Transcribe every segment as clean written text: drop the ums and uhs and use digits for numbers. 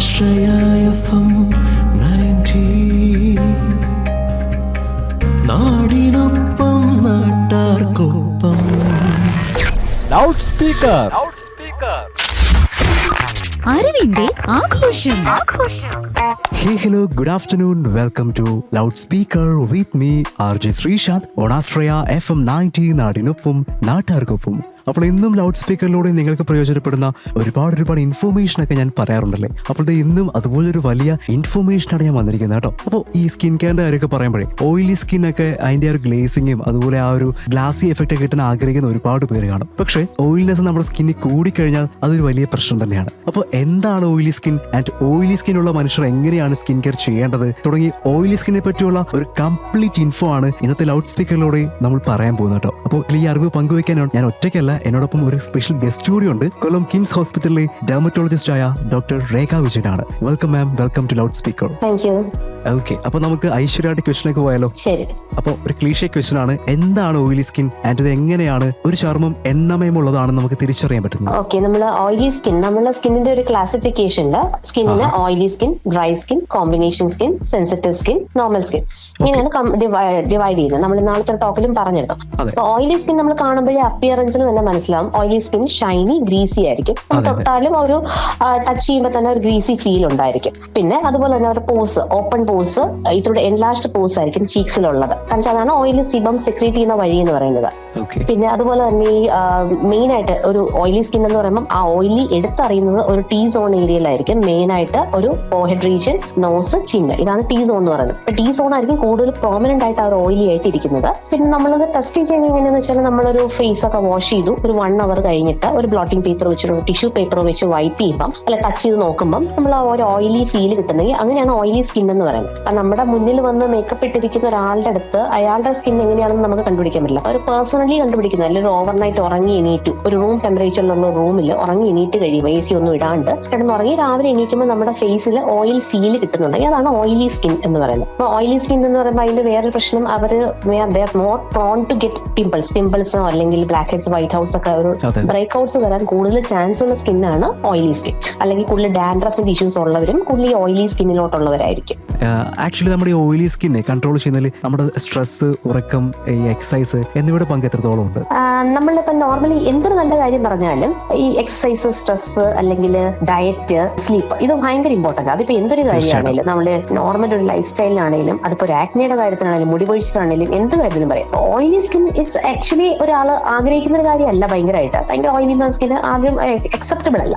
ആശ്രയ FM 90 നാടിനൊപ്പം നാട്ടാർക്കൊപ്പം. Loud speaker. അറിവിന്റെ ആഘോഷം. Hey, hello, good afternoon. Welcome to Loudspeaker with me, RJ Srishant, on Astraya FM 90 നാടിനൊപ്പം നാട്ടാർക്കൊപ്പം. അപ്പോൾ ഇന്നും ലൗഡ് സ്പീക്കറിലൂടെ നിങ്ങൾക്ക് പ്രയോജനപ്പെടുന്ന ഒരുപാട് ഇൻഫോർമേഷനൊക്കെ ഞാൻ പറയാറുണ്ടല്ലേ. അപ്പോൾ ഇന്നും അതുപോലൊരു വലിയ ഇൻഫോർമേഷനാണ് ഞാൻ വന്നിരിക്കുന്നത് കേട്ടോ. അപ്പോൾ ഈ സ്കിൻ കെയറിന്റെ കാര്യമൊക്കെ പറയുമ്പോഴേ ഓയിലി സ്കിന്നൊക്കെ അതിന്റെ ഒരു ഗ്ലേസിങ്ങും അതുപോലെ ആ ഒരു ഗ്ലാസി എഫക്റ്റ് ഒക്കെ കിട്ടാൻ ആഗ്രഹിക്കുന്ന ഒരുപാട് പേര് കാണും. പക്ഷേ ഓയിൽനെസ് നമ്മുടെ സ്കിന്നിൽ കൂടിക്കഴിഞ്ഞാൽ അതൊരു വലിയ പ്രശ്നം തന്നെയാണ്. അപ്പോൾ എന്താണ് oily skin and oily skin ഉള്ള മനുഷ്യർ എങ്ങനെയാണ് സ്കിൻ കെയർ ചെയ്യേണ്ടത് തുടങ്ങി ഓയിലി സ്കിന്നെ പറ്റിയുള്ള ഒരു കംപ്ലീറ്റ് ഇൻഫോ ആണ് ഇന്നത്തെ ലൗഡ് സ്പീക്കറിലൂടെ നമ്മൾ പറയാൻ പോകുന്നത് കേട്ടോ. അപ്പോൾ ഈ അറിവ് പങ്കുവയ്ക്കാനാണ് ഞാൻ ഒറ്റയ്ക്കല്ല, എന്നോടൊപ്പം ഒരു സ്പെഷ്യൽ ഗസ്റ്റ് കൂടി ഉണ്ട്. കൊല്ലം കിംസ് ഹോസ്പിറ്റലിലെ ഡെർമറ്റോളജിസ്റ്റ് ആയ ഡോക്ടർ രേഖ വിജയനാണ്. Welcome ma'am, welcome to loud speaker. Okay, അപ്പൊ നമുക്ക് ഐശ്വര്യമായിട്ട് ക്വസ്റ്റിലേക്ക് പോയാലോ? ശരി. അപ്പോൾ ഒരു ക്ലീഷേ ക്വസ്റ്റൻ ആണ്, എന്താണ് ഓയിലി സ്കിൻ ആൻഡ് ഇത് എങ്ങനെയാണ് ഒരു ചർമ്മം എണ്ണമയമുള്ളതാണെന്ന് നമുക്ക് തിരിച്ചറിയാൻ പറ്റുന്നത്? ഓക്കെ, നമ്മൾ ഓയിലി സ്കിൻ, നമ്മുടെ സ്കിന്നിന്റെ ഒരു ക്ലാസിഫിക്കേഷനിൽ സ്കിന്നിന് oily skin, dry skin, combination skin, sensitive skin, normal skin ഇങ്ങനെയാണ് ഡിവൈഡ് ചെയ്യുന്നത്. നമ്മൾ നാളത്തെ ടോക്കിലും പറഞ്ഞിരുന്നു. അപ്പൊ ഓയിലി സ്കിൻ നമ്മൾ കാണുമ്പോഴേ അപ്പിയറൻസിൽ തന്നെ മനസ്സിലാവും ഓയിലി സ്കിൻ ഷൈനി, ഗ്രീസി ആയിരിക്കും. തൊട്ടാലും ഒരു ടച്ച് ചെയ്യുമ്പോൾ തന്നെ ഒരു ഗ്രീസി ഫീൽ ഉണ്ടായിരിക്കും. പിന്നെ അതുപോലെ തന്നെ ഒരു പോസ്, ഓപ്പൺ പോസ്, ഇതിലൂടെ എൻലാർജ്ഡ് പോസ് ആയിരിക്കും ചീക്സിലുള്ളത്. കാരണം അതാണ് ഓയിലി സിബം സെക്രീറ്റ് ചെയ്യുന്ന വഴി എന്ന് പറയുന്നത്. പിന്നെ അതുപോലെ തന്നെ ഈ മെയിൻ ആയിട്ട് ഒരു ഓയിലി സ്കിൻ എന്ന് പറയുമ്പോൾ ആ ഓയിലി എടുത്തറിയുന്നത് ഒരു ടീ സോൺ ഏരിയയിലായിരിക്കും. മെയിൻ ആയിട്ട് ഒരു ഫോർഹെഡ് റീജിയൻ, നോസ്, ചിന്ന്, ഇതാണ് ടീ സോൺ എന്ന് പറയുന്നത്. അപ്പൊ ടീ സോൺ ആയിരിക്കും കൂടുതൽ പ്രോമിനന്റ് ആയിട്ട് ആ ഒരു ഓയിലി ആയിട്ട് ഇരിക്കുന്നത്. പിന്നെ നമ്മളത് ടെസ്റ്റ് ചെയ്യുന്നത് എങ്ങനെയാന്ന് വെച്ചാൽ നമ്മളൊരു ഫേസ് ഒക്കെ വാഷ് ചെയ്തു ഒരു 1 hour കഴിഞ്ഞിട്ട് ഒരു ബ്ലോട്ടിംഗ് പേപ്പർ വെച്ചിട്ട് ടിഷ്യൂ പേപ്പർ വെച്ച് വൈപ്പ് ചെയ്യുമ്പോൾ അല്ല ടച്ച് ചെയ്ത് നോക്കുമ്പോൾ നമ്മൾ ആ ഒരു ഓയിലി ഫീൽ കിട്ടുന്നെങ്കിൽ അങ്ങനെയാണ് ഓയിലി സ്കിൻ എന്ന് പറയുന്നത്. അപ്പൊ നമ്മുടെ മുന്നിൽ വന്ന് മേക്കപ്പ് ഇട്ടിരിക്കുന്ന ഒരാളുടെ അടുത്ത് അയാളുടെ സ്കിൻ എങ്ങനെയാണെന്ന് നമുക്ക് കണ്ടുപിടിക്കാൻ പറ്റില്ല. അപ്പൊ ഒരു പേഴ്സണലി കണ്ടുപിടിക്കുന്നത് അല്ലെങ്കിൽ ഒരു ഓവർനൈറ്റ് ഉറങ്ങി എണീറ്റു ഒരു റൂം ടെമ്പറേച്ചറിലുള്ള റൂമിൽ ഉറങ്ങി എണീറ്റ് കഴിയുമ്പോൾ AC ഒന്നും ഇടാണ്ട് കിടന്നുറങ്ങി രാവിലെ എണീക്കുമ്പോൾ നമ്മുടെ ഫേസിൽ ഓയിൽ ഫീൽ കിട്ടുന്നുണ്ടെങ്കിൽ അതാണ് ഓയിലി സ്കിൻ എന്ന് പറയുന്നത്. അപ്പൊ ഓയിലി സ്കിൻ എന്ന് പറയുമ്പോൾ അതിന്റെ വേറൊരു പ്രശ്നം, അവര് മോർ പ്രോൺ ടു ഗെറ്റ് പിമ്പിൾസോ അല്ലെങ്കിൽ ബ്ലാക്ക് ഹെഡ്സ്, വൈറ്റ് ഹൗസ് ഒക്കെ ഒരു ബ്രേക്ക് ഔട്ട്സ് വരാൻ കൂടുതൽ ചാൻസ് ഉള്ള സ്കിന്നാണ് ഓയിലി സ്കിൻ. അല്ലെങ്കിൽ കൂടുതൽ ഡാൻഡ്രഫിന്റെ ഇഷ്യൂസ് ഉള്ളവരും കൂടുതൽ ഈ ഓയിലി സ്കിന്നിലോട്ടുള്ളവരായിരിക്കും. ആക്ച്വലി നമ്മുടെ ഈ ഓയിലി സ്കിന്നെ കൺട്രോൾ ചെയ്യുന്നതിൽ നമ്മുടെ സ്ട്രെസ്, ഉറക്കം, എക്സസൈസ് എന്നിവയുടെ പങ്ക് എത്രത്തോളം ഉണ്ട്? നമ്മളിപ്പോ നോർമലി എന്തൊരു നല്ല കാര്യം പറഞ്ഞാലും ഈ എക്സസൈസ്, സ്ട്രെസ് അല്ലെങ്കിൽ ഡയറ്റ്, സ്ലീപ്പ് ഇത് ഭയങ്കര ഇമ്പോർട്ടന്റ്. അതിപ്പോ എന്തൊരു കാര്യമാണെങ്കിലും നമ്മള് നോർമൽ ഒരു ലൈഫ് സ്റ്റൈലിനാണെങ്കിലും അതിപ്പോ ഒരു ആക്നെയുടെ കാര്യത്തിനാണെങ്കിലും മുടി പൊഴിച്ചിട്ടാണെങ്കിലും എന്ത് കാര്യത്തിലും പറയാം. ഓയിലി സ്കിൻ ഇറ്റ്സ് ആക്ച്വലി ഒരാൾ ആഗ്രഹിക്കുന്ന ഒരു കാര്യമല്ല. ഭയങ്കര ഓയിലി സ്കിൻ ആദ്യം അക്സെപ്റ്റബിൾ അല്ല.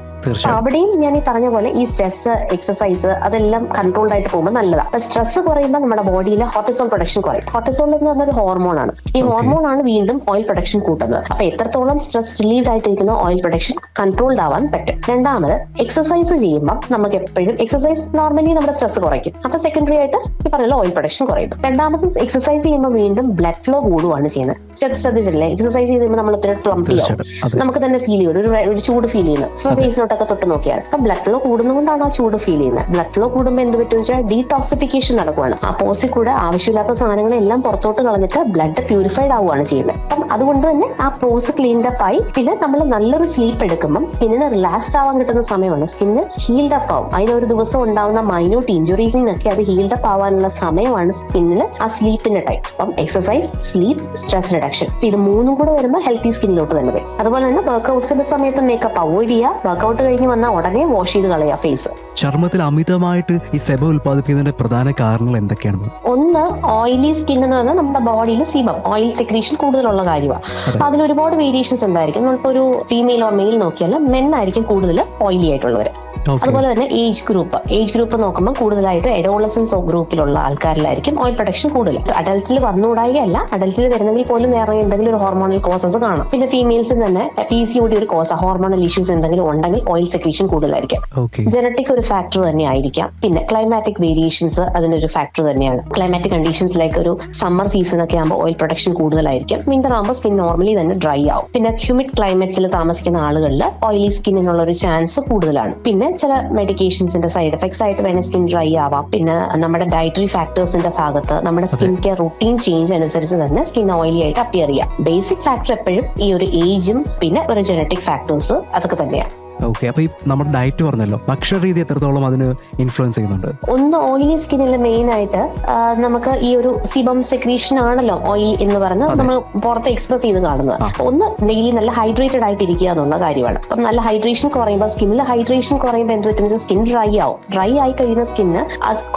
അവിടെയും ഞാൻ ഈ പറഞ്ഞ പോലെ ഈ സ്ട്രെസ്, എക്സസൈസ് അതെല്ലാം കൺട്രോൾഡ് ആയിട്ട് പോകുമ്പോൾ നല്ലതാണ്. അപ്പൊ സ്ട്രെസ് കുറയുമ്പോൾ നമ്മുടെ ബോഡിയിൽ കോർട്ടിസോൾ പ്രൊഡക്ഷൻ കുറയും. കോർട്ടിസോൾ എന്ന് പറഞ്ഞൊരു ഹോർമോൺ ആണ്. ഈ ഹോർമോൺ ആണ് വീണ്ടും ഓയിൽ പ്രൊഡക്ഷൻ കൂട്ടുന്നത്. അപ്പൊ എത്രത്തോളം സ്ട്രെസ് റിലീവ്ഡ് ആയിട്ടിരിക്കുന്ന ഓയിൽ പ്രൊഡക്ഷൻ കൺട്രോൾഡ് ആവാൻ പറ്റും. രണ്ടാമത് എക്സസൈസ് ചെയ്യുമ്പോൾ നമുക്ക് എപ്പോഴും എക്സസൈസ് നോർമലി നമ്മുടെ സ്ട്രെസ് കുറയ്ക്കും. അപ്പൊ സെക്കൻഡറി ആയിട്ട് ഈ പറഞ്ഞ ഓയിൽ പ്രൊഡക്ഷൻ കുറയും. രണ്ടാമത് എക്സസൈസ് ചെയ്യുമ്പോൾ വീണ്ടും ബ്ലഡ് ഫ്ലോ കൂടുകയാണ് ചെയ്യുന്നത്. ശ്രദ്ധിച്ചില്ലേ? എക്സസൈസ് ചെയ്യുമ്പോൾ നമ്മൾ ഒത്തിരി പ്ലംപി ആവും, നമുക്ക് തന്നെ ഫീൽ ചെയ്യും, ഒരു ചൂട് ഫീൽ ചെയ്യുന്നത്. ഫേസിലോട്ടൊക്കെ തൊട്ട് നോക്കിയാൽ അപ്പൊ ബ്ലഡ് ഫ്ലോ കൂടുന്നതുകൊണ്ടാണ് ആ ചൂട് ഫീൽ ചെയ്യുന്നത്. ബ്ലഡ് ഫ്ലോ കൂടുമ്പോൾ എന്ത് പറ്റും വെച്ചാൽ ഡീടോക്സിഫിക്കേഷൻ നടക്കുകയാണ്. ആ പോസിൽ കൂടെ ആവശ്യമില്ലാത്ത സാധനങ്ങളെല്ലാം പുറത്തോട്ട് കളഞ്ഞിട്ട് ബ്ലഡ് പ്യൂരിഫൈഡ് ആവുകയാണ് ചെയ്യുന്നത്. അപ്പം അതുകൊണ്ട് തന്നെ ആ പോസ് ക്ലീൻഡ് അപ്പ് ആയി. പിന്നെ നമ്മൾ നല്ലൊരു സ്ലീപ്പ് എടുക്കുമ്പോൾ സ്കിന്നിന് റിലാക്സ്ഡ് ആവാൻ കിട്ടുന്ന സമയമാണ്. സ്കിന്ന് ഹീൽഡ് അപ്പ് ആവും. അതിനൊരു ദിവസം ഉണ്ടാവുന്ന മൈന്യൂട്ട് ഇഞ്ചുറീസിൽ നിന്നൊക്കെ അത് ഹീൽഡ് അപ്പ് ആവാനുള്ള സമയമാണ് സ്കിന്നിൽ ആ സ്ലീപ്പിന്റെ ടൈം. അപ്പം എക്സസൈസ്, സ്ലീപ്പ്, സ്ട്രെസ് റിഡക്ഷൻ ഇത് മൂന്നും കൂടെ വരുമ്പോൾ ഹെൽത്തി സ്കിന്നിലോട്ട് തന്നെ വരും. അതുപോലെ തന്നെ വർക്ക്ഔട്ട്സിന്റെ സമയത്ത് മേക്കപ്പ് അവോയ്ഡ് ചെയ്യുക. വർക്ക്ഔട്ട് കഴിഞ്ഞ് വന്നാൽ ഉടനെ വാഷ് ചെയ്ത് കളയുക ഫേസ്. ചർമ്മത്തിൽ അമിതമായിട്ട് ഈ സെബം ഉൽപ്പാദിപ്പിക്കുന്നതിന്റെ പ്രധാന കാരണങ്ങൾ എന്തൊക്കെയാണ്? ഒന്ന്, ഓയിലി സ്കിൻ എന്ന് പറഞ്ഞാൽ നമ്മുടെ ബോഡിയിൽ സീബം ഓയിൽ സെക്രീഷൻ കൂടുതലുള്ള കാര്യമാണ്. അപ്പൊ അതിൽ ഒരുപാട് വേരിയേഷൻസ് ഉണ്ടായിരിക്കും. നമ്മളിപ്പോ ഒരു ഫീമെയിൽ ഓർ മെയിൽ നോക്കിയാൽ മെൻ ആയിരിക്കും കൂടുതൽ ഓയിലി ആയിട്ടുള്ളവർ. അതുപോലെ തന്നെ ഏജ് ഗ്രൂപ്പ് നോക്കുമ്പോൾ കൂടുതലായിട്ട് എഡോളസൻസ് ഗ്രൂപ്പിലുള്ള ആൾക്കാരിലായിരിക്കും ഓയിൽ പ്രൊഡക്ഷൻ കൂടുതൽ. അഡൽട്സിൽ വന്നുകൂടായികയല്ല, അഡൽട്സിൽ വരുന്നെങ്കിൽ പോലും വേറെ എന്തെങ്കിലും ഒരു ഹോർമോണൽ കോസസ് കാണാം. പിന്നെ ഫീമെയിൽസിൽ തന്നെ PCOD ഒരു കോസ, ഹോർമോണൽ ഇഷ്യൂസ് എന്തെങ്കിലും ഉണ്ടെങ്കിൽ ഓയിൽ സെക്രീഷൻ കൂടുതലായിരിക്കും. ജനറ്റിക് ഒരു ഫാക്ടർ തന്നെ ആയിരിക്കാം. പിന്നെ ക്ലൈമാറ്റിക് വേരിയേഷൻസ് അതിനൊരു ഫാക്ടർ തന്നെയാണ്. ക്ലൈമാറ്റിക് കണ്ടീഷൻസ് ലൈക്ക് ഒരു സമ്മർ സീസൺ ഒക്കെ ആകുമ്പോൾ ഓയിൽ പ്രൊഡക്ഷൻ കൂടുതലായിരിക്കും. വിന്റർ ആകുമ്പോൾ സ്കിൻ നോർമലി തന്നെ ഡ്രൈ ആവും. പിന്നെ ഹ്യൂമിഡ് ക്ലൈമറ്റ്സിൽ താമസിക്കുന്ന ആളുകളിൽ ഓയിലി സ്കിന്നിനുള്ള ഒരു ചാൻസ് കൂടുതലാണ്. പിന്നെ ചില മെഡിക്കേഷൻസിന്റെ സൈഡ് എഫക്ട്സ് ആയിട്ട് വേണേൽ സ്കിൻ ഡ്രൈ ആവാം. പിന്നെ നമ്മുടെ ഡയറ്ററി ഫാക്ടേഴ്സിന്റെ ഭാഗത്ത് നമ്മുടെ സ്കിൻ കെയർ റുട്ടീൻ ചേഞ്ച് അനുസരിച്ച് തന്നെ സ്കിൻ ഓയിലി ആയിട്ട് അപ്പിയർ ചെയ്യാം. ബേസിക് ഫാക്ടർ എപ്പോഴും ഈ ഒരു ഏജും പിന്നെ ഒരു ജനറ്റിക് ഫാക്ടേഴ്സ് അതൊക്കെ തന്നെയാണ്. ഓക്കെ, അപ്പൊ ഈ നമ്മുടെ ഡയറ്റ് പറഞ്ഞല്ലോ, ഭക്ഷണ രീതി എത്രത്തോളം അതിന് ഇൻഫ്ലുവൻസ് ചെയ്യുന്നുണ്ട്? ഒന്ന് ഓയിലി സ്കിന്നിൽ മെയിൻ ആയിട്ട് നമുക്ക് ഈ ഒരു സിബം സെക്രീഷൻ ആണല്ലോ ഓയിൽ എന്ന് പറഞ്ഞ് നമ്മൾ പുറത്ത് എക്സ്പ്രസ് ചെയ്ത് കാണുന്നത്. ഒന്ന് ഡെയിലി നല്ല ഹൈഡ്രേറ്റഡ് ആയിട്ട് ഇരിക്കുക എന്നുള്ള കാര്യമാണ്. അപ്പം നല്ല ഹൈഡ്രേഷൻ കുറയുമ്പോൾ സ്കിന്നിൽ ഹൈഡ്രേഷൻ കുറയുമ്പോൾ എന്ത് പറ്റും, സ്കിൻ ഡ്രൈ ആവും. ഡ്രൈ ആയി കഴിയുന്ന സ്കിന്ന്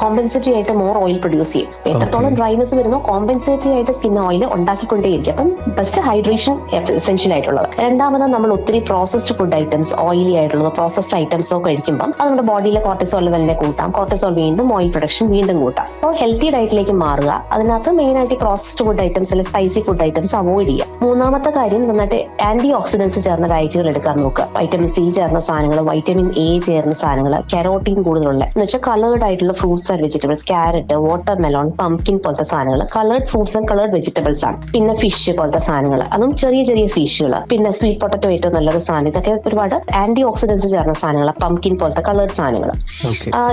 കോമ്പൻസേറ്ററി ആയിട്ട് മോർ ഓയിൽ പ്രൊഡ്യൂസ് ചെയ്യും. എത്രത്തോളം ഡ്രൈനെസ് വരുന്നോ കോമ്പൻസേറ്ററി ആയിട്ട് സ്കിൻ ഓയിൽ ഉണ്ടാക്കിക്കൊണ്ടേയിരിക്കും. അപ്പം ബെസ്റ്റ് ഹൈഡ്രേഷൻ എസെൻഷ്യൽ ആയിട്ടുള്ളത്. രണ്ടാമത് നമ്മൾ ഒത്തിരി പ്രോസസ്ഡ് ഫുഡ് ഐറ്റംസ്, ഓയിലി ആയിട്ടുള്ളത് പ്രോസസ്ഡ് ഐറ്റംസോ കഴിക്കുമ്പോൾ അത് നമ്മുടെ ബോഡിയിലെ കോർട്ടിസോൾ ലെവലിനെ കൂട്ടാം. കോർട്ടിസോൾ വീണ്ടും ഓയിൽ പ്രൊഡക്ഷൻ വീണ്ടും കൂട്ടാം. അപ്പോൾ ഹെൽത്തി ഡയറ്റിലേക്ക് മാറുക. അതിനകത്ത് മെയിൻ ആയിട്ട് പ്രോസസ്ഡ് ഫുഡ് ഐറ്റംസ് അല്ലെങ്കിൽ സ്പൈസി ഫുഡ് ഐറ്റംസ് അവോയ്ഡ് ചെയ്യുക. മൂന്നാമത്തെ കാര്യം നന്നായിട്ട് ആന്റി ഓക്സിഡൻസ് ചേർന്ന ഡയറ്റുകൾ എടുക്കാൻ നോക്കുക. വൈറ്റമിൻ സി ചേർന്ന സാധനങ്ങൾ, വൈറ്റമിൻ എ ചേർന്ന സാധനങ്ങൾ, കെരോട്ടീൻ കൂടുതലുള്ള എന്ന് വെച്ചാൽ കളേർഡ് ആയിട്ടുള്ള fruits and vegetables, carrot, watermelon, pumpkin പോലത്തെ സാധനങ്ങൾ coloured fruits and coloured vegetables ആണ്. പിന്നെ ഫിഷ് പോലത്തെ സാധനങ്ങൾ, അതും ചെറിയ ചെറിയ ഫിഷുകൾ. പിന്നെ സ്വീറ്റ് പൊട്ടറ്റോ ഏറ്റവും നല്ലൊരു സാധനം. ഇതൊക്കെ ഒരുപാട് ആന്റി ഓക്സിഡൻസ് ചേർന്ന സാധനങ്ങൾ, പംകിൻ പോലത്തെ കളേർഡ് സാധനങ്ങൾ.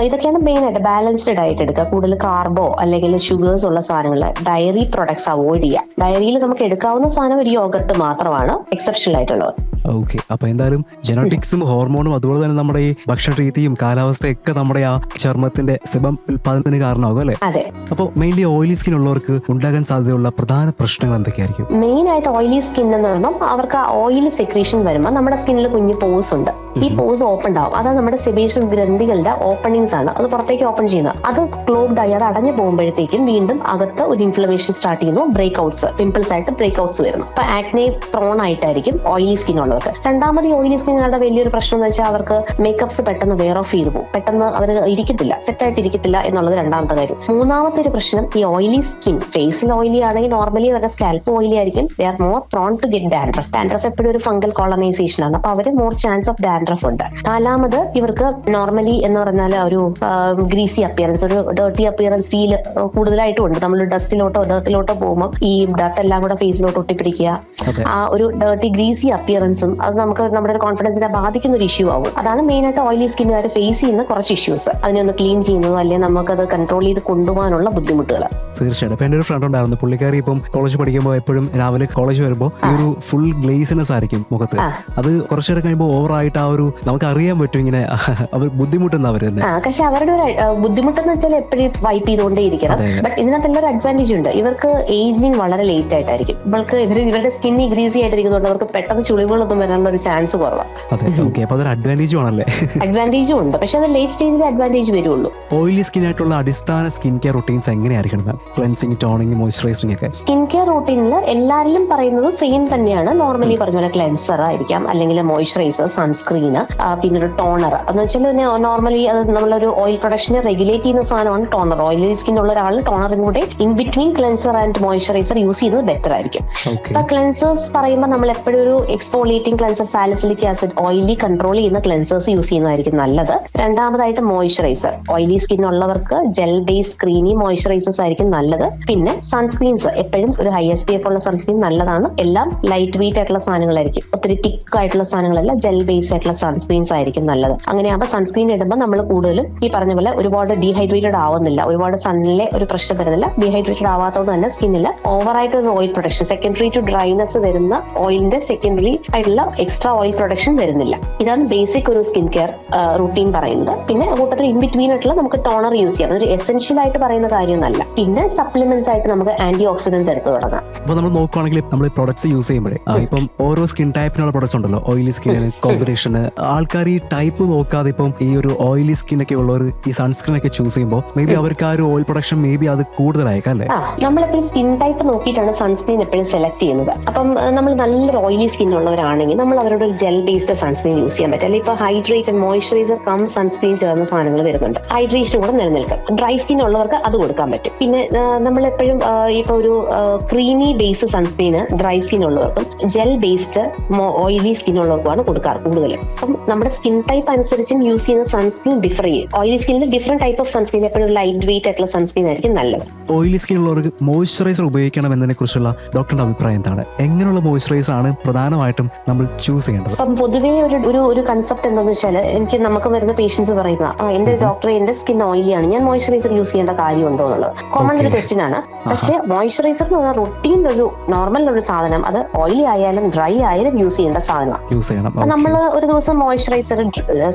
ഇതൊക്കെയാണ് മെയിൻ ആയിട്ട്. ബാലൻസ്ഡ് ഡയറ്റ് എടുക്കുക. കൂടുതൽ കാർബോ അല്ലെങ്കിൽ ഷുഗേഴ്സ് ഉള്ള സാധനങ്ങൾ, ഡയറി പ്രൊഡക്ട്സ് അവോയ്ഡ് ചെയ്യുക. ഡയറിയിൽ നമുക്ക് എടുക്കാവുന്ന സാധനം ഒരു യോഗർട്ട് മാത്രമാണ് എക്സെപ്ഷണൽ ആയിട്ടുള്ളത്. ഓക്കെ, അപ്പൊ എന്തായാലും ജെനറ്റിക്സും ഹോർമോണും അതുപോലെ തന്നെ നമ്മുടെ ഈ ഭക്ഷണ രീതിയും കാലാവസ്ഥയൊക്കെ നമ്മുടെ ആ ചർമ്മത്തിന്റെ സെബം ഉൽപാദനത്തിന് കാരണമാകും അല്ലെ? അതെ. അപ്പോൾ മെയിൻലി ഓയിലി സ്കിൻ ഉള്ളവർക്ക് ഉണ്ടാകാൻ സാധ്യതയുള്ള പ്രധാന പ്രശ്നങ്ങൾ എന്തൊക്കെയായിരിക്കും? മെയിൻ ആയിട്ട് ഓയിലി സ്കിൻ എന്ന് പറയുമ്പോൾ അവർക്ക് ആ ഓയിൽ സെക്രീഷൻ വരുമ്പോൾ നമ്മുടെ സ്കിന്നിൽ കുഞ്ഞു പോസ് ഉണ്ട്. ഈ പോസ് ഓപ്പൺ ആവും. അതാണ് നമ്മുടെ സെബേഷ്യസ് ഗ്രന്ഥികളുടെ ഓപ്പണിങ്സ് ആണ്. അത് പുറത്തേക്ക് ഓപ്പൺ ചെയ്യുന്നത്. അത് ക്ലോഗ്ഡ് ആയി അത് അടഞ്ഞു പോകുമ്പോഴത്തേക്കും വീണ്ടും അകത്ത് ഒരു ഇൻഫ്ലമേഷൻ സ്റ്റാർട്ട് ചെയ്യുന്നു. ബ്രേക്ക് ഔട്ട്സ്, പിമ്പിൾസ് ആയിട്ട് ബ്രേക്ക് ഔട്ട്സ് വരുന്നു. അപ്പൊ ആക്നെ പ്രോൺ ആയിട്ടായിരിക്കും ഓയിലി സ്കിൻ ഉള്ളവർക്ക്. രണ്ടാമത് ഈ ഓയിലി സ്കിന്നുകളുടെ വലിയൊരു പ്രശ്നം എന്ന് വെച്ചാൽ അവർക്ക് മേക്കപ്സ് പെട്ടെന്ന് വെയർ ഓഫ് ചെയ്തു പോകും. പെട്ടെന്ന് അവർ ഇരിക്കത്തില്ല, സെറ്റായിട്ട് ഇരിക്കത്തില്ല എന്നുള്ളത് രണ്ടാമത്തെ കാര്യം. മൂന്നാമത്തെ ഒരു പ്രശ്നം, ഈ ഓയിലി സ്കിൻ ഫേസിൽ ഓയിലി ആണെങ്കിൽ നോർമലി അവരുടെ സ്കാൽപ്പ് ഓയിലി ആയിരിക്കും. They are more prone to get dandruff. Dandruff എപ്പോഴും ഒരു ഫംഗൽ കോളനൈസേഷൻ ആണ്. അപ്പൊ അവര് മോർ ചാൻസ് ഓഫ് ഡാൻഡ്രഫ് ഉണ്ട്. നാലാമത് ഇവർക്ക് നോർമലി എന്ന് പറഞ്ഞാൽ ഒരു ഗ്രീസി അപ്പിയറൻസ്, ഒരു ഡേർട്ടി അപ്പിയറൻസ് ഫീൽ കൂടുതലായിട്ടും ഉണ്ട്. നമ്മൾ ഡർട്ടിലോട്ടോ പോകുമ്പോൾ ഈ ഡർട്ട് എല്ലാം കൂടെ ഫേസിലോട്ട് ഒട്ടിപ്പിടിക്കുക, ആ ഒരു ഡേർട്ടി ഗ്രീസി അപ്പിയറൻസും അത് നമുക്ക് നമ്മുടെ കോൺഫിഡൻസിനെ ബാധിക്കുന്ന ഒരു ഇഷ്യൂ ആവും. അതാണ് മെയിൻ ആയിട്ട് ഓയിലി സ്കിന്നുകാർ ഫേസ് ചെയ്യുന്ന കുറച്ച് ഇഷ്യൂസ്. അതിനെ ഒന്ന് ക്ലീൻ ചെയ്യുന്നതോ അല്ലെങ്കിൽ നമുക്കത് കൺട്രോൾ ചെയ്ത് കൊണ്ടുപോകാനുള്ള ബുദ്ധിമുട്ടുകൾ. തീർച്ചയായിട്ടും. അപ്പൊ എന്റെ ഒരു ഫ്രണ്ട് ഉണ്ടായിരുന്നു, പുള്ളിക്കാരി ഇപ്പം കോളേജ് പഠിക്കുമ്പോൾ എപ്പോഴും രാവിലെ കോളേജ് വരുമ്പോൾ ഈ ഒരു ഫുൾ ഗ്ലേസിനെസ് ആയിരിക്കും മുഖത്ത്. അത് കുറച്ചേരം കഴിയുമ്പോൾ ഓവറായിട്ട് ആ ഒരു നമുക്ക് അറിയാൻ പറ്റും ഇങ്ങനെ അവർ ബുദ്ധിമുട്ടുന്ന അവർ തന്നെ. പക്ഷെ അവരുടെ ഒരു ബുദ്ധിമുട്ടെന്ന് വെച്ചാൽ എപ്പോഴും വൈപ്പ് ചെയ്തുകൊണ്ടേ ഇരിക്കണം. ബട്ട് ഇതിനകത്തെല്ലാം ഒരു അഡ്വാൻറ്റേജ് ഉണ്ട്. ഇവർക്ക് ഏജിങ് വളരെ ലേറ്റ് ആയിട്ടായിരിക്കും. ഇവരുടെ സ്കിന്നി ഗ്രീസി ആയിട്ടിരിക്കുന്നതുകൊണ്ട് അവർക്ക് പെട്ടെന്ന് ചുളിവുകളൊന്നും വരാനുള്ള ഒരു ചാൻസ് കുറവാണ്. അഡ്വാൻറ്റേജും ആണല്ലേ? അഡ്വാൻറ്റേജും ഉണ്ട്, പക്ഷെ അത് ലേറ്റ് സ്റ്റേജിൽ അഡ്വാൻറ്റേജ് വരുള്ളൂ. ഓയിലി സ്കിൻ ആയിട്ടുള്ള അടിസ്ഥാന സ്കിൻ കെയർ റൂട്ടീൻസ് എങ്ങനെയായിരിക്കണം? ക്ലെൻസിങ്, ടോണിങ്, മോയ്സ്ചറൈസിംഗ് ഒക്കെ. സ്കിൻ കെയർ റൂട്ടീനിൽ എല്ലാവരിലും പറയുന്നത് സെയിം തന്നെയാണ്. നോർമലി പറഞ്ഞ പോലെ ക്ലെൻസർ ആയിരിക്കാം, അല്ലെങ്കിൽ മോയ്സ്ചറൈസർ, സൺസ്ക്രീന്, പിന്നെ ഒരു ടോണർ. എന്ന് വെച്ചാൽ നോർമലി അത് നമ്മളൊരു ഓയിൽ പ്രൊഡക്ഷനെ റെഗുലേറ്റ് ചെയ്യുന്ന സാധനമാണ് ടോണർ. ഓയിലി സ്കിൻ ഉള്ള ഒരാൾ ടോണറിനും കൂടെ in between cleanser and moisturiser use ചെയ്യുന്നത് ബെറ്റർ ആയിരിക്കും. അപ്പൊ ക്ലെൻസേഴ്സ് പറയുമ്പോൾ നമ്മൾ എപ്പോഴും ഒരു exfoliating cleanser, salicylic acid, oily control ചെയ്യുന്ന ക്ലെൻസേഴ്സ് യൂസ് ചെയ്യുന്നതായിരിക്കും നല്ലത്. രണ്ടാമതായിട്ട് മോയ്സ്ചറൈസർ, ഓയിലി സ്കിൻ ഉള്ളവർക്ക് ജെൽ ബേസ്ഡ് ക്രീമി മോയ്സ്ചറൈസേഴ്സ് ആയിരിക്കും നല്ലത്. പിന്നെ സൺസ്ക്രീൻസ്, എപ്പോഴും ഒരു ഹൈ SPF ഉള്ള സൺസ്ക്രീൻ നല്ലതാണ്. എല്ലാം ലൈറ്റ് വെയിറ്റ് ആയിട്ടുള്ള സാധനങ്ങളായിരിക്കും, ഒത്തിരി തിക്ക് ആയിട്ടുള്ള സാധനങ്ങളല്ല, ജെൽ ബേസ്ഡ് ആയിട്ടുള്ള സൺസ്ക്രീൻസ് ആയിരിക്കും നല്ലത്. അങ്ങനെയാകുമ്പോൾ സൺസ്ക്രീൻ ഇടുമ്പോൾ നമ്മൾ കൂടുതലും ഈ പറഞ്ഞ പോലെ ഒരുപാട് ഡീഹൈഡ്രേറ്റഡ് ആവുന്നില്ല, ഒരുപാട് സണ്ണിലെ ഒരു പ്രശ്നം വരുന്നില്ല. ഡീഹൈഡ്രേറ്റഡ് ആവാത്തതുകൊണ്ട് തന്നെ സ്കിന്നിൽ ഓവറായിട്ട് ഒരു oil production, secondary to dryness വരുന്ന ഓയിലിന്റെ സെക്കൻഡറി ആയിട്ടുള്ള എക്സ്ട്രാ ഓയിൽ പ്രൊഡക്ഷൻ വരുന്നില്ല. ഇതാണ് ബേസിക് ഒരു സ്കിൻ കെയർ റൂട്ടീൻ പറയുന്നത്. പിന്നെ കൂട്ടത്തിൽ ഇൻ ബിറ്റ്വീൻ ആയിട്ടുള്ള നമുക്ക് ടോണർ യൂസ് ചെയ്യാം. അതൊരു എസെൻഷ്യൽ ആയിട്ട് പറയുന്ന കാര്യമൊന്നല്ല. പിന്നെ സപ്ലിമെന്റ്സ് ആയിട്ട് നമുക്ക് ആന്റി ഓക്സിഡൻസ് എടുത്തു തുടങ്ങാം. അപ്പൊ നമ്മൾ നോക്കുകയാണെങ്കിൽ നമ്മൾ പ്രൊഡക്ട്സ് യൂസ് ചെയ്യുമ്പോഴേ ഇപ്പം ഓരോ സ്കിൻ ടൈപ്പിനുള്ള പ്രൊഡക്ട്സ് ഉണ്ടല്ലോ, ഓയിലി സ്കിന്നിന് കോമ്പിനേഷന്. ആൾക്കാർ ഈ ടൈപ്പ് നോക്കാതെ ഇപ്പം ഈ ഒരു ഓയിലി സ്കിൻ ഒക്കെ ഉള്ളവർ ഈ സൺസ്ക്രീൻ ഒക്കെ ചൂസ് ചെയ്യുമ്പോൾ മേ ബി അവർക്ക് ആ ഒരു ഓയിൽ പ്രൊഡക്ഷൻ മേ ബി അത് കൂടുതലായേക്കാം അല്ലേ? നമ്മളെപ്പോഴും സ്കിൻ ടൈപ്പ് നോക്കിയിട്ടാണ് സൺസ്ക്രീൻ എപ്പോഴും സെലക്ട് ചെയ്യുന്നത്. അപ്പം നമ്മൾ നല്ലൊരു ഓയിലി സ്കിൻ ഉള്ളവരാണെങ്കിൽ നമ്മൾ അവരോട് ഒരു ജെൽ ബേസ്ഡ് സൺസ്ക്രീൻ യൂസ് ചെയ്യാൻ പറ്റും. അല്ലെങ്കിൽ ഇപ്പൊ hydrate and moisturiser cum sunscreen ചേർന്ന സാധനങ്ങൾ വരുന്നുണ്ട്. ഹൈഡ്രേഷൻ കൂടെ നിലനിൽക്കും. ഡ്രൈ സ്കിൻ ഉള്ളവർക്ക് അത് കൊടുക്കാൻ പറ്റും. പിന്നെ നമ്മളെപ്പോഴും ഇപ്പൊ ഒരു ക്രീമി ബേസ്ഡ് സൺസ്ക്രീന് ഡ്രൈ സ്കിൻ ഉള്ളവർക്കും ജെൽ ബേസ്ഡ് ഓയിലി സ്കിൻ ഉള്ളവർക്കുമാണ് കൊടുക്കാറ് കൂടുതലും. അപ്പം നമ്മുടെ സ്കിൻ ടൈപ്പ് അനുസരിച്ച് യൂസ് ചെയ്യുന്ന സൺസ്ക്രീൻ ഡിഫർ ചെയ്യും. ഓയിലി സ്കിന്നിൽ ഡിഫറെന്റ് ടൈപ്പ് ഓഫ് സൺസ്ക്രീൻ, എപ്പോഴും ലൈറ്റ് വെയിറ്റ് ആയിട്ടുള്ള സൺസ്ക്രീൻ ആയിരിക്കും നല്ലത്. ഓയിലി സ്കിൻ ഉള്ളവർക്ക് മോയ്സ്ചറൈസർ ഉപയോഗിക്കണം എന്നതിനെ കുറിച്ചുള്ള ഡോക്ടറുടെ അഭിപ്രായം എന്താണ്? എങ്ങനെയുള്ള മോയ്സ്ചറൈസർ ആണ് പ്രധാനമായിട്ടും നമ്മൾ ചൂസ് ചെയ്യേണ്ടത്? അപ്പം പൊതുവേ ഒരു കൺസെപ്റ്റ് എന്താണെന്ന് വെച്ചാൽ, നമുക്ക് വരുന്ന പേഷ്യൻസ് പറയുന്ന എന്റെ ഡോക്ടറെ എന്റെ സ്കിൻ ഓയിലി ആണ്, ഞാൻ മോയ്സ്ചറൈസർ യൂസ് ചെയ്യേണ്ട കാര്യമുണ്ടോ എന്നുള്ളത് കോമൺ ഒരു ക്വസ്റ്റ്യൻ ആണ്. പക്ഷെ മോയ്സ്ചറൈസർ എന്ന് പറഞ്ഞാൽ റൊട്ടീൻ ഒരു നോർമൽ ഒരു സാധനം, അത് ഓയിലി ആയാലും ഡ്രൈ ആയാലും യൂസ് ചെയ്യേണ്ട സാധനമാണ്. നമ്മൾ ഒരു ദിവസം മോയ്സ്ചറൈസർ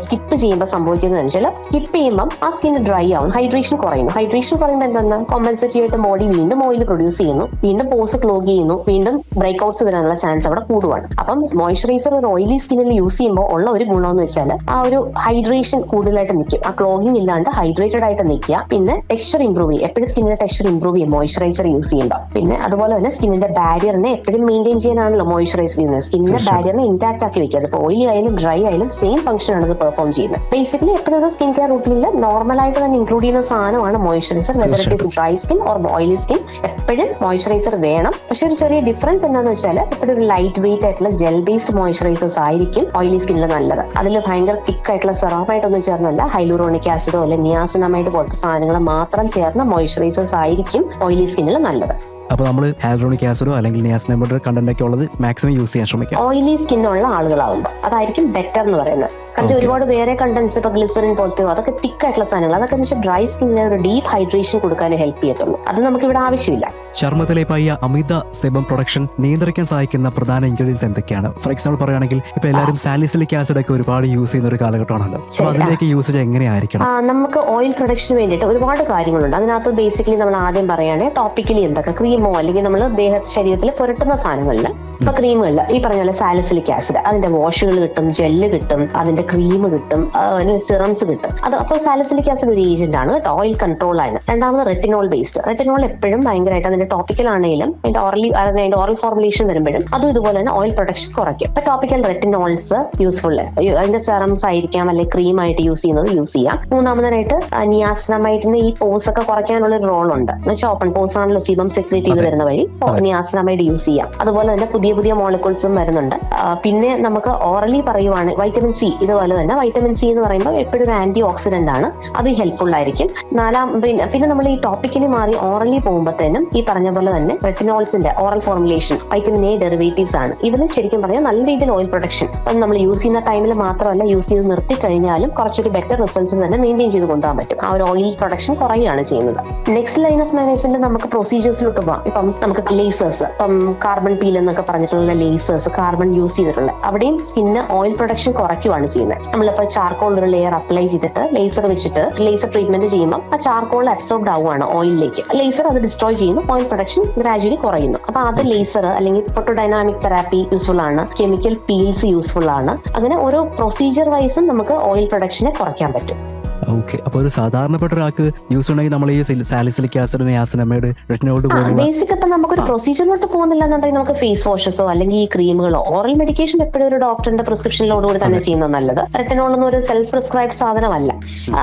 സ്കിപ്പ് ചെയ്യുമ്പോൾ സംഭവിക്കുന്നതെന്ന് വെച്ചാൽ സ്കിപ്പ് ചെയ്യുമ്പോൾ ആ സ്കിൻ ഡ്രൈ ആവും, ഹൈഡ്രേഷൻ കുറയുന്നു. ഹൈഡ്രേഷൻ കുറയുമ്പോൾ എന്താണ്, കോമ്പൻസേറ്റീവ് ആയിട്ട് ബോഡി വീണ്ടും ഓയിൽ പ്രൊഡ്യൂസ് ചെയ്യുന്നു, വീണ്ടും പോസ് ക്ലോഗ് ചെയ്യുന്നു, വീണ്ടും ബ്രേക്ക് ഔട്ട്സ് വരാനുള്ള ചാൻസ് അവിടെ കൂടുവാണ്. അപ്പം മോയ്സ്ചറൈസർ ഒരു ഓയിലി സ്കിന്നിൽ യൂസ് ചെയ്യുമ്പോൾ ഉള്ള ഒരു ഗുണമെന്ന് വെച്ചാൽ ആ ഒരു ഹൈഡ്രേഷൻ കൂടുതലായിട്ട് നിൽക്കും, ആ ക്ലോഗിങ് ഇല്ലാണ്ട് ഹൈഡ്രേറ്റഡ് ആയിട്ട് നിൽക്കുക. പിന്നെ ടെക്സ്ചർ ഇംപ്രൂവ് ചെയ്യും, എപ്പോഴും സ്കിന്നിന്റെ ടെക്സ്ചർ ഇംപ്രൂവ് ചെയ്യും മോയ്സ്ചറൈസർ യൂസ് ചെയ്യുമ്പോൾ. പിന്നെ അതുപോലെ തന്നെ സ്കിന്നിന്റെ ബാരിയറിനെ എപ്പോഴും മെയിൻറ്റെയിൻ ചെയ്യാനാണല്ലോ മോയ്സ്ചറൈസർ ചെയ്യുന്നത്. സ്കിന്നിന്റെ ബാരിയറിനെ ഇന്റാക്ട് ആക്കി വെക്കുക. അതിപ്പോൾ ഓയിലി ആയാലും ഡ്രൈ ആയാലും സെയിം ഫംഗ്ഷൻ ആണ് അത് പെർഫോം ചെയ്യുന്നത്. ബേസിക്കലി എപ്പോഴും ഒരു സ്കിൻ കെയർ റൂട്ടീനിൽ നോർമലായിട്ട് തന്നെ ഇൻക്ലൂഡ് ചെയ്യുന്ന സാധനമാണ് moisturiser. Whether it is dry skin or oily skin, എപ്പോഴും മോയ്സ്ചറൈസർ വേണം. പക്ഷെ ഒരു ചെറിയ ഡിഫറൻസ് എന്താണെന്ന് വെച്ചാൽ എപ്പോഴും ഒരു ലൈറ്റ് വെയിറ്റ് ആയിട്ടുള്ള ജെൽ ബേസ്ഡ് മോയ്സ്ചറൈസേഴ്സ് ആയിരിക്കും ഓയിലി സ്കിന്നിൽ നല്ലത്. അതിൽ ഭയങ്കര തിക്ക് ആയിട്ടുള്ള സെറാമായിട്ടൊന്നും ചേർന്നല്ല, ഹൈലൂറോണിക് ആസിഡോ അല്ലെ നിയാസിനമൈഡ് പോലത്തെ സാധനങ്ങൾ മാത്രം ചേർന്ന മോയ്സ്ചറൈസേഴ്സ് ആയിരിക്കും ഓയിലി സ്കിന്നിൽ നല്ലത്. അപ്പോൾ നമ്മൾ ഹൈലൂറോണിക് ആസിഡോ അല്ലെങ്കിൽ നിയാസിനമൈഡ് കണ്ടന്റ് ഒക്കെ ഉള്ളത് മാക്സിമം യൂസ് ചെയ്യാൻ ശ്രമിക്കാം ഓയിലി സ്കിന്നുള്ള ആളുകളാവുമ്പോൾ. അതായിരിക്കും ബെറ്റർ എന്ന് പറയുന്നത്. കാരണം ഒരുപാട് വേറെ കണ്ടന്റ്സ് ഇപ്പൊ ഗ്ലിസറിൻ പോലത്തെ അതൊക്കെ തിക്ക് ആയിട്ടുള്ള സാധനങ്ങൾ, അതൊക്കെ എന്ന് വെച്ചാൽ ഡ്രൈ സ്കിന്നിന് ഒരു ഡീപ്പ് ഹൈഡ്രേഷൻ കൊടുക്കാനേ ഹെൽപ്പ് ചെയ്യത്തുള്ളൂ. അത് നമുക്ക് ഇവിടെ ആവശ്യമില്ല. ചർമ്മത്തിലെ ഈ അമിത സെബം പ്രൊഡക്ഷൻ നിയന്ത്രിക്കാൻ സഹായിക്കുന്ന പ്രധാന ഇൻഗ്രീഡിയൻസ് എന്തൊക്കെയാണ്? ഫോർ എക്സാമ്പിൾ പറയുകയാണെങ്കിൽ ഇപ്പൊ എല്ലാവരും സാലിസിലിക് ആസിഡ് ഒക്കെ ഒരുപാട് യൂസ് ചെയ്യുന്ന ഒരു കാലഘട്ടമാണല്ലോ. അപ്പൊ അതിലേക്ക് യൂസേജ് എങ്ങനെയായിരിക്കണം? നമുക്ക് ഓയിൽ പ്രൊഡക്ഷന് വേണ്ടിയിട്ട് ഒരുപാട് കാര്യങ്ങളുണ്ട്. അതിനകത്ത് ബേസിക്കലി നമ്മൾ ആദ്യം പറയുകയാണെങ്കിൽ ടോപ്പിക്കലി എന്തൊക്കെ ക്രീമോ അല്ലെങ്കിൽ നമ്മൾ ശരീരത്തിൽ പുരട്ടുന്ന സാധനങ്ങളിൽ ഇപ്പൊ ക്രീമുകളിൽ ഈ പറഞ്ഞ പോലെ സാലിസിലിക് ആസിഡ്, അതിന്റെ വാഷുകൾ കിട്ടും, ജെല്ല് കിട്ടും, അതിന്റെ ക്രീം കിട്ടും, സിറംസ് കിട്ടും. അത് അപ്പോൾ സാലിസിലിക് ആസിഡ് ഒരു ഏജന്റ് ആണ് കേട്ടോ, ഓയിൽ കൺട്രോൾ ആണ്. രണ്ടാമത് റെറ്റിനോൾ ബേസ്ഡ്. റെറ്റിനോൾ എപ്പോഴും ഭയങ്കരമായിട്ട് അതിന്റെ ടോപ്പിക്കൽ ആണെങ്കിലും അതിന്റെ ഓറൽ ഫോർമുലേഷൻ വരുമ്പോഴും അതും ഇതുപോലെ തന്നെ ഓയിൽ പ്രൊഡക്ഷൻ കുറയ്ക്കും. ഇപ്പൊ ടോപ്പിക്കൽ റെറ്റിനോൾസ് യൂസ്ഫുൾ, അതിന്റെ സെറംസ് ആയിരിക്കാം അല്ലെങ്കിൽ ക്രീം ആയിട്ട് യൂസ് ചെയ്യാം. മൂന്നാമതായിട്ട് നിയാസിനമൈഡിന് ഈ പോസ് ഒക്കെ കുറയ്ക്കാനുള്ള ഒരു റോൾ ഉണ്ട്. എന്ന് വെച്ചാൽ ഓപ്പൺ പോസ് ആണല്ലോ സീബം സെക്രേറ്റ് ചെയ്ത് വരുന്ന വഴി നിയാസിനമൈഡ് യൂസ് ചെയ്യാം. അതുപോലെ തന്നെ പുതിയ മോളിക്യൂൾസും വരുന്നുണ്ട്. പിന്നെ നമുക്ക് ഓറലി പറയുവാണ് വൈറ്റമിൻ സി, ഇതുപോലെ തന്നെ വൈറ്റമിൻ സി എന്ന് പറയുമ്പോൾ എപ്പോഴും ഒരു ആന്റി ഓക്സിഡന്റ് ആണ്, അത് ഹെൽപ്ഫുൾ ആയിരിക്കും. പിന്നെ നമ്മൾ ഈ ടോപ്പിക്കലി മാറി ഓറലി പോകുമ്പോഴത്തേനും ഈ പറഞ്ഞ പോലെ തന്നെ റെറ്റിനോൾസിന്റെ oral formulation vitamin A derivatives ആണ്. ഇവന് ശരിക്കും പറഞ്ഞാൽ നല്ല രീതിയിൽ ഓയിൽ പ്രൊഡക്ഷൻ ഇപ്പം നമ്മൾ യൂസ് ചെയ്യുന്ന ടൈമിൽ മാത്രമല്ല, യൂസ് ചെയ്ത് നിർത്തി കഴിഞ്ഞാലും കുറച്ചൊരു ബെറ്റർ റിസൾട്ട്സ് തന്നെ മെയിൻറ്റെയിൻ ചെയ്ത് കൊണ്ടുപോകാൻ പറ്റും. ആ ഒരു ഓയിൽ പ്രൊഡക്ഷൻ കുറയുകയാണ് ചെയ്യുന്നത്. നെക്സ്റ്റ് ലൈൻ ഓഫ് മാനേജ്മെന്റ് നമുക്ക് പ്രൊസീജിയേഴ്സിലോട്ട് പോകാം. ഇപ്പം നമുക്ക് ലേസേഴ്സ്, ഇപ്പം കാർബൺ പീൽ എന്നൊക്കെ പറഞ്ഞിട്ടുള്ള ലേസേഴ്സ്, കാർബൺ യൂസ് ചെയ്തിട്ടുള്ള അവിടെയും സ്കിന്ന് ഓയിൽ പ്രൊഡക്ഷൻ കുറയ്ക്കുവാണ് ചെയ്യുന്നത്. നമ്മളിപ്പോൾ ചാർക്കോൾ ഒരു ലെയർ അപ്ലൈ ചെയ്തിട്ട് ലേസർ വെച്ചിട്ട് ലേസർ ട്രീറ്റ്മെന്റ് ചെയ്യുമ്പോൾ ആ ചാർക്കോൾ അബ്സോർബ്ഡ് ആവുകയാണ് ഓയിലിലേക്ക്. ലേസർ അത് ഡിസ്ട്രോയ് ചെയ്യുന്നു, ഓയിൽ പ്രൊഡക്ഷൻ ഗ്രാജുവലി കുറയുന്നു. അപ്പൊ അത് ലേസർ അല്ലെങ്കിൽ ഫോട്ടോഡൈനാമിക് തെറാപ്പി യൂസ്ഫുൾ ആണ്, കെമിക്കൽ പീൽസ് യൂസ്ഫുൾ ആണ്. അങ്ങനെ ഓരോ പ്രൊസീജിയർ വൈസും നമുക്ക് ഓയിൽ പ്രൊഡക്ഷനെ കുറയ്ക്കാൻ പറ്റും. ഓക്കെ, അപ്പൊ ഒരു സാധാരണപ്പെട്ട ഒരാൾക്ക് യൂസ് ഉണ്ടെങ്കിൽ നമ്മൾ ഈ salicylic acid, niacinamide, retinol basic ഇപ്പൊ നമുക്കൊരു പ്രൊസീജിയറിലോട്ട് പോകുന്നില്ല എന്നുണ്ടെങ്കിൽ നമുക്ക് ഫേസ് വാഷസോ അല്ലെങ്കിൽ ഈ ക്രീമുകളോ ഓറൽ മെഡിക്കേഷൻ എപ്പോഴും ഒരു ഡോക്ടറിന്റെ പ്രിസ്ക്രിപ്ഷനിലോടുകൂടി തന്നെ ചെയ്യുന്നത് നല്ലത്. റെറ്റിനോൾ ഒന്നും ഒരു സെൽഫ് പ്രിസ്ക്രൈബ് സാധനമല്ല,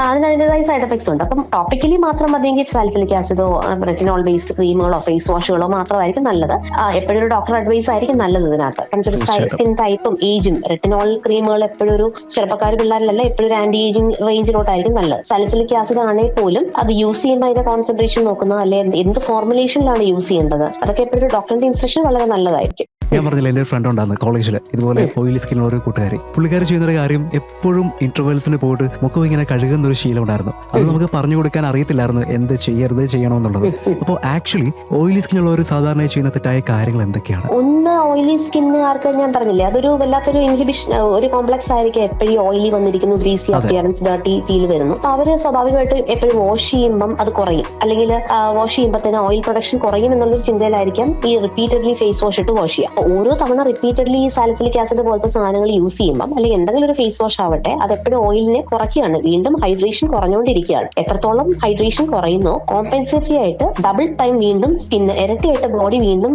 അതിന് അതിൻ്റെതായ സൈഡ് എഫക്ട്സ് ഉണ്ട്. അപ്പം ടോപ്പിക്കലി മാത്രം മതിയെങ്കിൽ സാലിസിലിക് ആസിഡോ റെറ്റിനോൾ ബേസ്ഡ് ക്രീമുകളോ ഫേസ് വാഷുകളോ മാത്രമായിരിക്കും നല്ലത്. എപ്പോഴും ഒരു ഡോക്ടർ അഡ്വൈസ് ആയിരിക്കും നല്ലത് ഇതിനകത്ത്. കാരണം സ്കിൻ ടൈപ്പും ഏജും റെറ്റിനോൾ ക്രീമുകൾ എപ്പോഴും ഒരു ചെറുപ്പക്കാർ പിള്ളേരിലല്ല, എപ്പോഴും ഒരു ആന്റി ഏജിങ് റേഞ്ചിലോട്ടായിരിക്കും നല്ലത്. സാലിസിലിക് ആസിഡ് ആണെങ്കിൽ പോലും അത് യൂസ് ചെയ്യുമ്പോൾ അതിന്റെ കോൺസെൻട്രേഷൻ നോക്കുന്നത്, അല്ലെങ്കിൽ എന്ത് ഫോർമുലേഷനിലാണ് യൂസ് ചെയ്യേണ്ടത്, അതൊക്കെ എപ്പോഴും ഡോക്ടറിന്റെ ഇൻസ്ട്രക്ഷൻ വളരെ നല്ലതായിരിക്കും. ഞാൻ പറഞ്ഞില്ല, എൻ്റെ ഒരു ഫ്രണ്ട് ഉണ്ടായിരുന്നു കോളേജിൽ, ഇതുപോലെ ഓയിലി സ്കിന്നുള്ള ഒരു കൂട്ടുകാരി. പുള്ളിക്കാരി ചെയ്യുന്നൊരു കാര്യം എപ്പോഴും ഇന്റർവെൽസിന് പോയിട്ട് മുഖം ഇങ്ങനെ കഴുകുന്ന ഒരു ശീലം ഉണ്ടായിരുന്നു. അത് നമുക്ക് പറഞ്ഞു കൊടുക്കാൻ അറിയത്തില്ലായിരുന്നു എന്ത് ചെയ്യരുത് ചെയ്യണമെന്നുള്ളത്. അപ്പോൾ ആക്ച്വലി ഓയിലി സ്കിന്നുള്ള ഒരു സാധാരണ ചെയ്യുന്ന തെറ്റായ കാര്യങ്ങൾ എന്തൊക്കെയാണ്? ഒന്ന്, ഓയിലി സ്കിന്നുകാർക്ക് ഞാൻ പറഞ്ഞില്ലേ, അതൊരു വല്ലാത്തൊരു ഇൻഹിബിഷൻ, ഒരു കോംപ്ലക്സ് ആയിരിക്കും. എപ്പോഴും ഓയിലി വന്നിരിക്കുന്നു, ഗ്രീസി അപ്പിയറൻസ്, ഡർട്ടി ഫീൽ വരുന്നു. അപ്പൊ അവര് സ്വാഭാവികമായിട്ടും എപ്പോഴും വാഷ് ചെയ്യുമ്പം അത് കുറയും, അല്ലെങ്കിൽ വാഷ് ചെയ്യുമ്പോൾ തന്നെ ഓയിൽ പ്രൊഡക്ഷൻ കുറയും എന്നുള്ളൊരു ചിന്തയിലായിരിക്കും ഈ റിപ്പീറ്റഡ്ലി ഫേസ് വാഷ് ഇട്ട് വാഷ് ചെയ്യുക. ഓരോ തവണ റിപ്പീറ്റഡ്ലി സാലിസിലിക് ആസിഡ് പോലത്തെ സാധനങ്ങൾ യൂസ് ചെയ്യുമ്പോൾ അല്ലെങ്കിൽ എന്തെങ്കിലും ഒരു ഫേസ് വാഷ് ആവട്ടെ, അത് എപ്പോഴും ഓയിലിനെ കുറയ്ക്കുകയാണ്, വീണ്ടും ഹൈഡ്രേഷൻ കുറഞ്ഞുകൊണ്ടിരിക്കുകയാണ്. എത്രത്തോളം ഹൈഡ്രേഷൻ കുറയുന്നോ കോമ്പൻസേറ്ററി ആയിട്ട് ഡബിൾ ടൈം വീണ്ടും സ്കിന്ന് ഇരട്ടിയായിട്ട് ബോഡി വീണ്ടും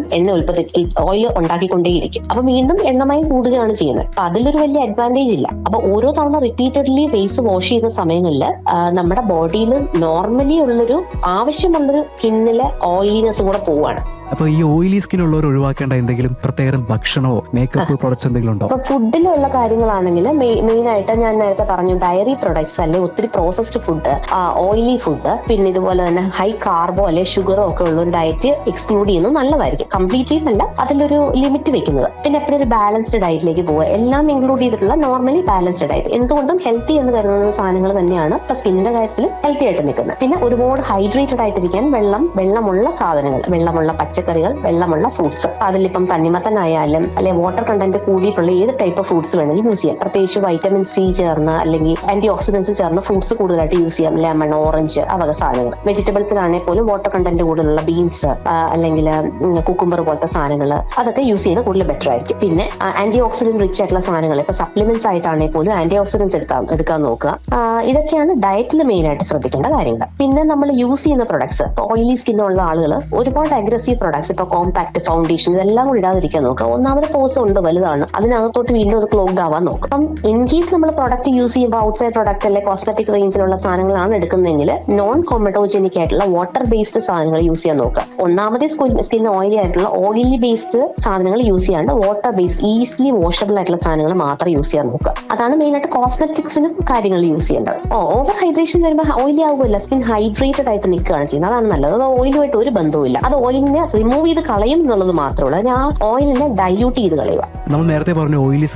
ഓയിൽ ഉണ്ടാക്കിക്കൊണ്ടേയിരിക്കും. അപ്പൊ വീണ്ടും എണ്ണമയം കൂടുകയാണ് ചെയ്യുന്നത്. അപ്പൊ അതിലൊരു വലിയ അഡ്വാൻറ്റേജ് ഇല്ല. അപ്പൊ ഓരോ തവണ റിപ്പീറ്റഡ്ലി ഫേസ് വാഷ് ചെയ്യുന്ന സമയങ്ങളിൽ നമ്മുടെ ബോഡിയിൽ നോർമലി ഉള്ളൊരു ആവശ്യമുള്ളൊരു സ്കിന്നിലെ ഓയിലിനെസ് കൂടെ പോവുകയാണ്. അപ്പൊ ഈ ഓയിലി സ്കിൻ ഉള്ളവർ ഒഴിവാക്കേണ്ട എന്തെങ്കിലും പ്രത്യേകം ഭക്ഷണമോ മേക്കപ്പ് പ്രോഡക്ട്സ് എന്തെങ്കിലും ഉണ്ടോ? ഇപ്പൊ ഫുഡിലുള്ള കാര്യങ്ങളാണെങ്കിൽ മെയിൻ ആയിട്ട് ഞാൻ നേരത്തെ പറഞ്ഞു, ഡയറി പ്രൊഡക്ട്സ് അല്ലെ ഒത്തിരി പ്രോസസ്ഡ് ഫുഡ്, ഓയിലി ഫുഡ്, പിന്നെ ഇതുപോലെ തന്നെ ഹൈ കാർബോ അല്ലെ ഷുഗറോ ഒക്കെ ഉള്ള ഒരു ഡയറ്റ് എക്സ്ക്ലൂഡ് ചെയ്യുന്നത് നല്ലതായിരിക്കും. കംപ്ലീറ്റ്ലി അല്ല, അതിലൊരു ലിമിറ്റ് വെക്കുന്നത്. പിന്നെ എപ്പോഴും ഒരു ബാലൻസ്ഡ് ഡയറ്റിലേക്ക് പോവുക, എല്ലാം ഇൻക്ലൂഡ് ചെയ്തിട്ടുള്ള നോർമലി ബാലൻസ്ഡ് ഡയറ്റ്. എന്തുകൊണ്ടും ഹെൽത്തി എന്ന് കരുതുന്ന സാധനങ്ങൾ തന്നെയാണ് ഇപ്പൊ സ്കിന്നിന്റെ കാര്യത്തിൽ ഹെൽത്തി ആയിട്ട് നിൽക്കുന്നത്. പിന്നെ ഒരുപാട് ഹൈഡ്രേറ്റഡ് ആയിട്ടിരിക്കാൻ വെള്ളമുള്ള സാധനങ്ങൾ, വെള്ളമുള്ള പച്ചക്കറികൾ, വെള്ളമുള്ള ഫ്രൂട്ട്സ്. അതിലിപ്പം തണ്ണിമത്തനായാലും അല്ലെങ്കിൽ വാട്ടർ കണ്ടന്റ് കൂടിയിട്ടുള്ള ഏത് ടൈപ്പ് ഓഫ് ഫ്രൂട്ട്സ് വേണമെങ്കിലും യൂസ് ചെയ്യാം. പ്രത്യേകിച്ച് വൈറ്റമിൻ സി ചേർന്ന് അല്ലെങ്കിൽ ആന്റി ഓക്സിഡൻസ് ചേർന്ന ഫ്രൂട്ട്സ് കൂടുതലായിട്ട് യൂസ് ചെയ്യാം. ലെമൺ, ഓറഞ്ച്, ആ വക സാധനങ്ങൾ. വെജിറ്റബിൾസിലാണെങ്കിൽ പോലും വാട്ടർ കണ്ടന്റ് കൂടുതലുള്ള ബീൻസ് അല്ലെങ്കിൽ കുക്കുംബർ പോലത്തെ സാധനങ്ങൾ അതൊക്കെ യൂസ് ചെയ്യുന്നത് കൂടുതൽ ബെറ്റർ ആയിരിക്കും. പിന്നെ ആന്റി ഓക്സിഡന്റ് റിച്ച് ആയിട്ടുള്ള സാധനങ്ങൾ ഇപ്പൊ സപ്ലിമെന്റ്സ് ആയിട്ടാണെങ്കിൽ പോലും ആന്റി ഓക്സിഡൻസ് എടുക്കാൻ നോക്കുക. ഇതൊക്കെയാണ് ഡയറ്റിൽ മെയിൻ ആയിട്ട് ശ്രദ്ധിക്കേണ്ട കാര്യങ്ങൾ. പിന്നെ നമ്മൾ യൂസ് ചെയ്യുന്ന പ്രൊഡക്ട്സ്, ഇപ്പൊ ഓയിലി സ്കിന്നുള്ള ആളുകൾ ഒരുപാട് അഗ്രസീവ് പ്രൊഡക്ട്സ്, ഇപ്പൊ കോമ്പാക്ട്, ഫൗണ്ടേഷൻ ഇതെല്ലാം കൂടി ഇടാതിരിക്കാൻ നോക്കുക. ഒന്നാമത് പോസ് ഉണ്ട്, വലുതാണ്, അതിനകത്തോട്ട് വീണ്ടും അത് ക്ലോഗ്ഡ് ആവാൻ നോക്കുക. അപ്പം ഇൻ കേസ് നമ്മൾ പ്രൊഡക്റ്റ് യൂസ് ചെയ്യുമ്പോൾ ഔട്ട്സൈഡ് പ്രൊഡക്റ്റ് അല്ലെങ്കിൽ കോസ്മെറ്റിക് റേഞ്ചിലുള്ള സാധനങ്ങളാണ് എടുക്കുന്നതെങ്കിൽ നോൺ കോമറ്റോജനിക് ആയിട്ടുള്ള വാട്ടർ ബേസ്ഡ് സാധനങ്ങൾ യൂസ് ചെയ്യാൻ നോക്കുക. ഒന്നാമതേ സ്കിൻ ഓയിലി ആയിട്ടുള്ള ഓയിലി ബേസ്ഡ് സാധനങ്ങൾ യൂസ് ചെയ്യാണ്ട് വാട്ടർ ബേസ്ഡ് ഈസിലി വാഷബിൾ ആയിട്ടുള്ള സാധനങ്ങൾ മാത്രം യൂസ് ചെയ്യാൻ നോക്കുക. അതാണ് മെയിൻ ആയിട്ട് കോസ്മെറ്റിക്സിലും കാര്യങ്ങൾ യൂസ് ചെയ്യേണ്ടത്. ഓവർ ഹൈഡ്രേഷൻ വരുമ്പോൾ ഓയിലി ആവുമല്ല, സ്കിൻ ഹൈഡ്രേറ്റഡ് ആയിട്ട് നിൽക്കുകയാണ് ചെയ്യുന്നത്. അതാണ് നല്ലത്. അത് ഓയിലുമായിട്ട് ഒരു ബന്ധവുമില്ല. അത് ഓയിലിനെ റിമൂവ് ചെയ്ത് കളയും എന്നുള്ളത് മാത്രമേ ഉള്ളൂ. അതിന് ആ ഓയിലിനെ ഡൈല്യൂട്ട് ചെയ്ത് കളയുക. നമ്മൾ നേരത്തെ പറഞ്ഞു ഓയിലി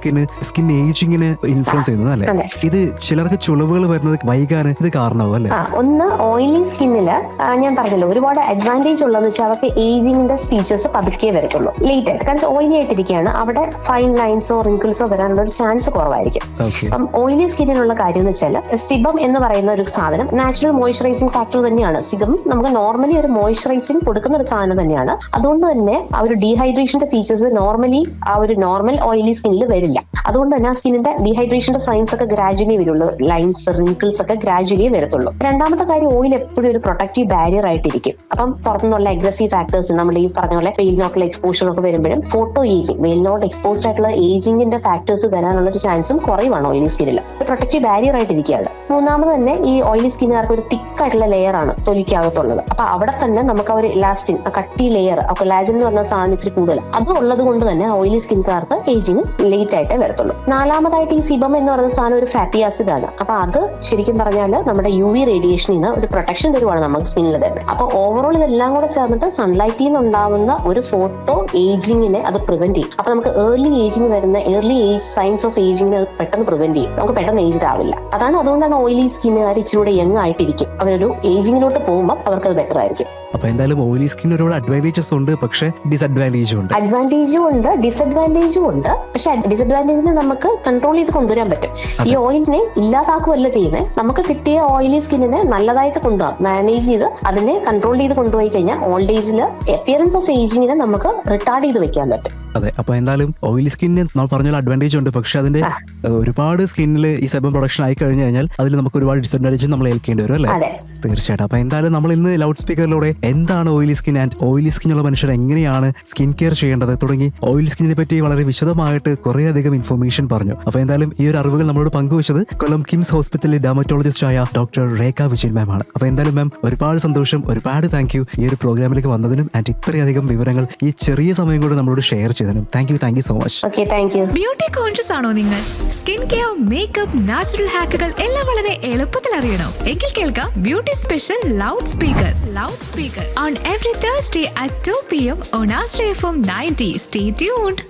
സ്കിൻ ഏജിങ്ങിന് ഇൻഫ്ലുവൻസ് ചെയ്യുന്നത് അല്ലേ? ഇത് ചിലർക്ക് ചുളിവുകൾ വരുന്നത് വൈകാന് ഇത് കാരണമാവും അല്ലേ? ഒന്ന് ഓയിലി സ്കിന്നില് ഞാൻ പറഞ്ഞല്ലോ ഒരുപാട് അഡ്വാൻറ്റേജ് ഉള്ളതെന്ന് വെച്ചാൽ അവർക്ക് ഏജിങ്ങിന്റെ ഫീച്ചേഴ്സ് പതുക്കെ വരത്തുള്ളൂ, ലേറ്റ് ആയിട്ട്. കാരണം ഓയിലി ആയിട്ടിരിക്കുകയാണ്, അവിടെ ഫൈൻ ലൈൻസോ റിങ്കിൾസോ വരാനുള്ള ഒരു ചാൻസ് കുറവായിരിക്കും. അപ്പം ഓയിലി സ്കിന്നിനുള്ള കാര്യം എന്ന് വെച്ചാൽ സിബം എന്ന് പറയുന്ന ഒരു സാധനം നാച്ചുറൽ മോയ്സ്ചറൈസിംഗ് ഫാക്ടർ തന്നെയാണ്. സിബം നമുക്ക് നോർമലി ഒരു മോയ്സ്ചറൈസിംഗ് കൊടുക്കുന്ന ഒരു സാധനം തന്നെയാണ്. അതുകൊണ്ട് തന്നെ ആ ഒരു ഡീഹൈഡ്രേഷന്റെ ഫീച്ചേഴ്സ് നോർമലി ആ ഒരു നോർമൽ ഓയിലി സ്കിന്നിൽ വരില്ല. അതുകൊണ്ട് തന്നെ ആ സ്കിന്നിന്റെ ഡീഹൈഡ്രേഷന്റെ സൈൻസ് ഒക്കെ ഗ്രാജുവലി വരുള്ളൂ, ലൈൻസ്, റിങ്കിൾസ് ഒക്കെ ഗ്രാജുവലി വരത്തുള്ളൂ. രണ്ടാമത്തെ കാര്യം, ഓയിൽ എപ്പോഴും ഒരു പ്രൊട്ടക്റ്റീവ് ബാരിയർ ആയിട്ടിരിക്കും. അപ്പം പുറത്തുനിന്നുള്ള അഗ്രസീവ് ഫാക്ടേഴ്സ്, നമ്മൾ ഈ പറഞ്ഞ പോലെ വെയിലിനോട്ടുള്ള എക്സ്പോഷർ ഒക്കെ വരുമ്പോഴും ഫോട്ടോ ഏജിങ്, വെയിലിനോട്ട് എക്സ്പോസ്ഡ് ആയിട്ടുള്ള ഏജിങ്ങിന്റെ ഫാക്ടേഴ്സ് വരാനുള്ള ഒരു ചാൻസും കുറവാണ് ഓയിലി സ്കിന്നിൽ. ഒരു പ്രൊട്ടക്റ്റീവ് ബാരിയർ ആയിട്ടിരിക്കുകയാണ്. മൂന്നാമത് തന്നെ ഈ ഓയിലി സ്കിന്നുകാർക്ക് ഒരു തിക്കായിട്ടുള്ള ലെയർ ആണ് തൊലിക്കകത്തുള്ളത്. അപ്പൊ അവിടെ തന്നെ നമുക്ക് ആ ഒരു ഇലാസ്റ്റിൻ, കട്ടി ലെയർ, കൊളാജൻ എന്ന് പറഞ്ഞ സാധനം ഇത്തിരി കൂടുതൽ അത് ഉള്ളത് കൊണ്ട് തന്നെ ഓയിലി സ്കിൻകാർക്ക് ഏജിങ് ലേറ്റ് ആയിട്ടേ വരത്തുള്ളൂ. നാലാമതായിട്ട് ഈ സിബം എന്ന് പറയുന്ന സാധനം ഒരു ഫാറ്റി ആസിഡ് ആണ്. അപ്പൊ അത് ശരിക്കും പറഞ്ഞാൽ നമ്മുടെ UV റേഡിയേഷനിൽ നിന്ന് ഒരു പ്രൊട്ടക്ഷൻ തരുവാണ് നമുക്ക് സ്കിന്നിൽ തന്നെ. അപ്പൊ ഓവറോൾ ഇതെല്ലാം കൂടെ ചേർന്നിട്ട് സൺലൈറ്റിൽ നിന്ന് ഉണ്ടാവുന്ന ഒരു ഫോട്ടോ ഏജിങ്ങിനെ അത് പ്രിവെന്റ് ചെയ്യും. അപ്പൊ നമുക്ക് ഏർലി ഏജിങ് വരുന്ന ഏർലി ഏജ് സൈൻസ് ഓഫ് ഏജിങ്ങിനെ അത് പെട്ടെന്ന് പ്രിവെന്റ് ചെയ്യും. നമുക്ക് പെട്ടെന്ന് ഏജ് ആവില്ല. അതുകൊണ്ടാണ് ഓയിലി സ്കിന്നുകാർ ഇച്ചിലൂടെ യങ് ആയിട്ടിരിക്കും. അവരൊരു ഏജിങ്ങിലോട്ട് പോകുമ്പോൾ അവർക്ക് അത് ബെറ്റർ ആയിരിക്കും. അപ്പൊ എന്തായാലും ഓയിലി സ്കിൻ ഒരുപാട് അഡ്വാൻറ്റേജസ് ഉണ്ട്, പക്ഷെ ഡിസഡ്വാൻറ്റേജും ഉണ്ട്. അഡ്വാൻറ്റേജും ഉണ്ട്, ഡിസഡ്വാൻറ്റേജും ഉണ്ട്. പക്ഷെ ഡിസഡ്വാൻറ്റേജിനെ നമുക്ക് കൺട്രോൾ ചെയ്ത് കൊണ്ടുവരാൻ പറ്റും. ഈ ഓയിലിനെ ഇല്ലാതാക്കുകയല്ല ചെയ്യുന്നത്. നമുക്ക് കിട്ടിയ ഓയിലി സ്കിന്നിനെ നല്ലതായിട്ട് കൊണ്ടുപോകാം, മാനേജ് ചെയ്ത് അതിനെ കൺട്രോൾ ചെയ്ത് കൊണ്ടുപോയി കഴിഞ്ഞാൽ ഓൾഡ് ഏജിൽ അപ്പിയറൻസ് ഓഫ് ഏജിങ്ങിനെ നമുക്ക് റിട്ടാർഡ് ചെയ്ത് വെക്കാൻ പറ്റും. അതെ. അപ്പൊ എന്തായാലും ഓയിലി സ്കിന്നിന് നമ്മൾ പറഞ്ഞ അഡ്വാൻറ്റേജ് ഉണ്ട്, പക്ഷെ അതിന്റെ ഒരുപാട് സ്കിന്നിൽ ഈ സെബം പ്രൊഡക്ഷൻ ആയി കഴിഞ്ഞു കഴിഞ്ഞാൽ അതിൽ നമുക്ക് ഒരുപാട് ഡിസഡ്വാൻറ്റേജ് നമ്മൾ ഏൽക്കേണ്ടി വരും അല്ലേ? തീർച്ചയായിട്ടും. അപ്പൊ എന്തായാലും നമ്മൾ ഇന്ന് ലൗഡ് സ്പീക്കറിലൂടെ എന്താണ് ഓയിലി സ്കിൻ ആൻഡ് ഓയിലി സ്കിന്നുള്ള മനുഷ്യർ എങ്ങനെയാണ് സ്കിൻ കെയർ ചെയ്യേണ്ടത് തുടങ്ങി ഓയിലി സ്കിന്നിനെ പറ്റി വളരെ വിശദമായിട്ട് കുറെ അധികം ഇൻഫർമേഷൻ പറഞ്ഞു. അപ്പൊ എന്തായാലും ഈ ഒരു അറിവുകൾ നമ്മളോട് പങ്കുവച്ചത് കൊല്ലം കിംസ് ഹോസ്പിറ്റലിലെ ഡെർമറ്റോളജിസ്റ്റ് ആയ ഡോക്ടർ രേഖ വിജയൻ മാം ആണ്. അപ്പൊ എന്തായാലും മാം ഒരുപാട് സന്തോഷം, ഒരുപാട് താങ്ക് യു ഈ ഒരു പ്രോഗ്രാമിലേക്ക് വന്നതിനും ആൻഡ് ഇത്രയധികം വിവരങ്ങൾ ഈ ചെറിയ സമയം കൊണ്ട് നമ്മളോട് ഷെയർ ചെയ്തതിനും. Thank you so much. Beauty conscious ആണോ നിങ്ങൾ? സ്കിൻ കെയർ, മേക്കപ്പ്, നാച്ചുറൽ ഹാക്കുകൾ എല്ലാം വളരെ എളുപ്പത്തിൽ അറിയണോ? എങ്കിൽ കേൾക്കാം beauty special loud speaker on every Thursday at 2 PM on Astray FM 90. Stay tuned.